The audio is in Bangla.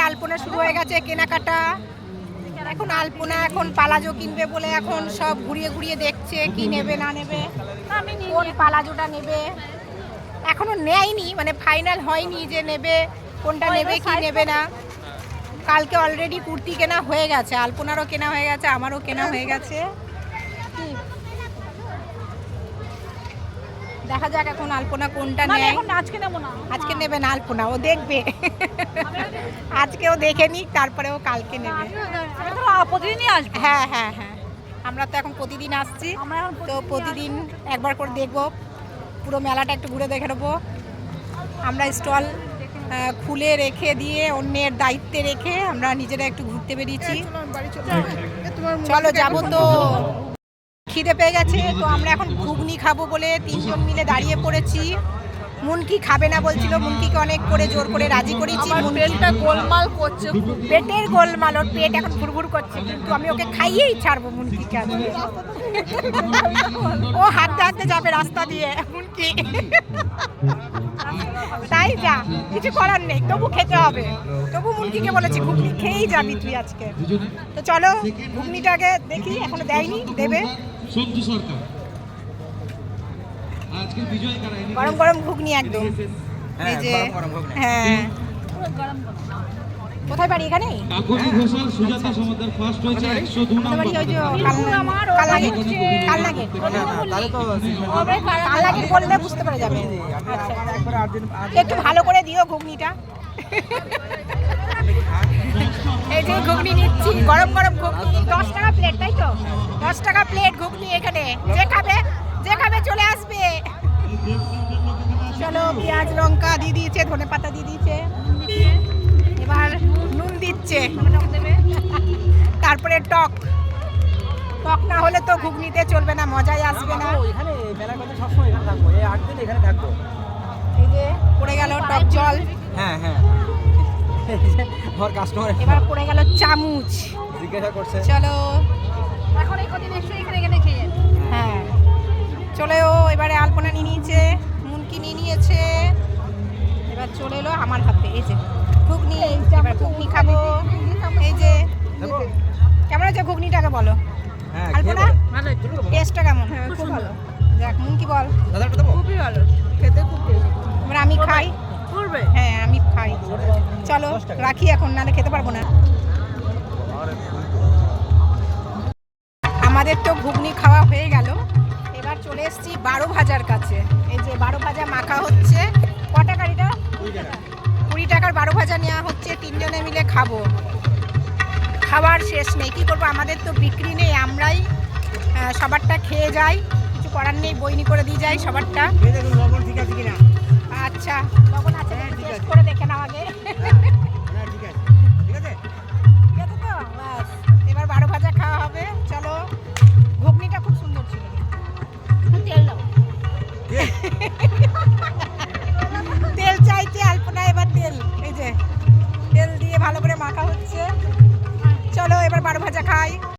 আলপনা শুরু হয়ে গেছে কেনাকাটা। এখন আলপনা এখন পালাজো কিনবে বলে এখন সব ঘুরিয়ে ঘুরিয়ে দেখছে কি নেবে না নেবে, কোন পালাজোটা নেবে। এখনো নেয়নি, মানে ফাইনাল হয়নি যে নেবে কোনটা নেবে কি নেবে না। কালকে অলরেডি কুর্তি কেনা হয়ে গেছে, আলপনারও কেনা হয়ে গেছে, আমারও কেনা হয়ে গেছে। দেখা যাক এখন আলপনা কোনটা নেয়। আজকে নেবে না আলপনা, ও দেখবে। আজকে ও দেখে নিক, তারপরে ও কালকে নেবে। প্রতিদিনই আসবে। হ্যাঁ হ্যাঁ হ্যাঁ, আমরা তো এখন প্রতিদিন আসছি, তো প্রতিদিন একবার করে দেখবো, পুরো মেলাটা একটু ঘুরে দেখে নেবো। আমরা স্টল খুলে রেখে দিয়ে অন্যের দায়িত্বে রেখে আমরা নিজেরা একটু ঘুরতে বেরিয়েছি। চলো যাবো তো। খিদে পেয়ে গেছে, তো আমরা এখন ঘুগনি খাবো বলে তিনজন মিলে দাঁড়িয়ে পড়েছি। মুনকি খাবে না বলছিল, মুনকিকে অনেক করে জোর করে রাজি করেছি। পেটটা গোলমাল করছে, পেটের গোলমাল, ওর পেট এখন ঘুরঘুর করছে, কিন্তু আমি ওকে খাইয়েই ছাড়বো মুনকিকে আজকে। ও হাঁটতে হাঁটতে যাবে রাস্তা দিয়ে মুনকি, তাই যা, কিছু করার নেই, তবু খেতে হবে। তবু মুনকিকে বলেছি ঘুগনি খেয়েই যাবি তুই আজকে। তো চলো ঘুগনিটাকে দেখি, এখনো দেয়নি, দেবে। গরম গরম ঘুগনি একদম, এই যে। হ্যাঁ, কোথায় বাড়ি? এখানেই বললে বুঝতে পারা যাবে। একটু ভালো করে দিও ঘুগনিটা। এই যে ঘুগনি নিচ্ছি, গরম গরম ঘুগনি, 10 টাকা প্লেট, তাই তো? 10 টাকা প্লেট ঘুগনি এখানে, যে খাবে চলে আসবে। চলো, পেঁয়াজ লঙ্কা দিয়ে দিয়েছে, ধনে পাতা দিয়ে দিয়েছে, এবার নুন দিচ্ছে, তারপরে টক না হলে তো ঘুগনিতে চলবে না, মজাই আসবে না। এই যে পড়ে গেল টক জল, হ্যাঁ হ্যাঁ, এবার পড়ে গেল চামচ। জিজ্ঞাসা করছে চলো এখন এই কদিন এসে এখানে খেয়ে। হ্যাঁ চলে, ও এবারে আলপনা নিয়ে নিয়েছে, মুনকি নিয়ে নিয়েছে, এবার চলে এলো আমার হাতে। এই যে ঘুগনি, এবার ঘুগনি খাবো। এই যে কেমন আছে ঘুগনিটাকে বলো আলপনা, টেস্টটা কেমন? খুব ভালো। দেখ মুনকি বল। খুবই ভালো, খেতে খুব টেস্টি। এবার আমি খাই। করবে? হ্যাঁ আমি খাই। চলো রাখি এখন, নাহলে খেতে পারবো না। আমাদের তো ঘুগনি খাওয়া হয়ে গেল, এবার চলে এসেছি 12 ভাজার কাছে। এই যে 12 ভাজা মাখা হচ্ছে। ক টাকার এটা? 20 টাকার 12 ভাজা নেওয়া হচ্ছে, তিনজনে মিলে খাবো। খাবার শেষ নেই, কি করবো, আমাদের তো বিক্রি নেই, আমরাই সবারটা খেয়ে যাই, কিছু করার নেই, বইনি করে দিয়ে যাই সবারটা। লবণ ঠিক আছে কিনা? আচ্ছা লবণ আছে, টেস্ট করে দেখে নাও আগে। ঠিক আছে, ঠিক আছে, ঠিক আছে তো, বাস এবার 12 ভাজা খাওয়া হবে। চলো, ঘুগনিটা খুব সুন্দর ছিল। তেল দাও, তেল চাইছে আলপনা, এবার তেল, এই যে তেল দিয়ে ভালো করে মাখা হচ্ছে। চলো এবার 12 ভাজা খাই।